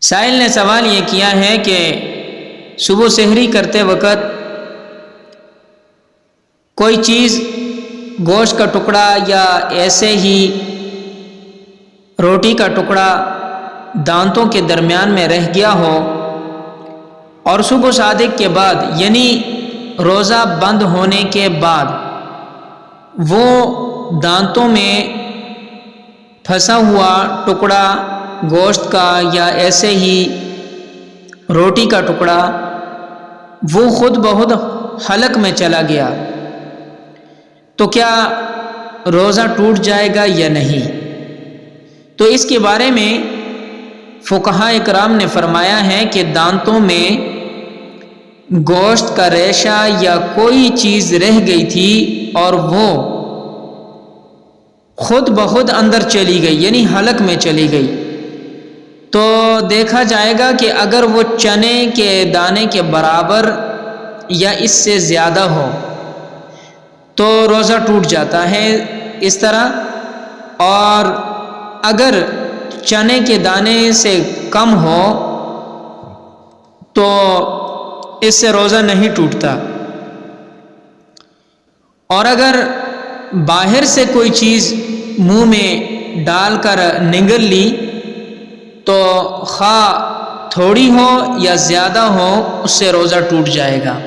سائل نے سوال یہ کیا ہے کہ صبح سحری کرتے وقت کوئی چیز گوشت کا ٹکڑا یا ایسے ہی روٹی کا ٹکڑا دانتوں کے درمیان میں رہ گیا ہو اور صبح صادق کے بعد یعنی روزہ بند ہونے کے بعد وہ دانتوں میں پھنسا ہوا ٹکڑا گوشت کا یا ایسے ہی روٹی کا ٹکڑا وہ خود بخود حلق میں چلا گیا تو کیا روزہ ٹوٹ جائے گا یا نہیں؟ تو اس کے بارے میں فقہاء اکرام نے فرمایا ہے کہ دانتوں میں گوشت کا ریشہ یا کوئی چیز رہ گئی تھی اور وہ خود بخود اندر چلی گئی یعنی حلق میں چلی گئی تو دیکھا جائے گا کہ اگر وہ چنے کے دانے کے برابر یا اس سے زیادہ ہو تو روزہ ٹوٹ جاتا ہے اس طرح، اور اگر چنے کے دانے سے کم ہو تو اس سے روزہ نہیں ٹوٹتا، اور اگر باہر سے کوئی چیز منہ میں ڈال کر نگل لی تو خواہ تھوڑی ہو یا زیادہ ہو اس سے روزہ ٹوٹ جائے گا۔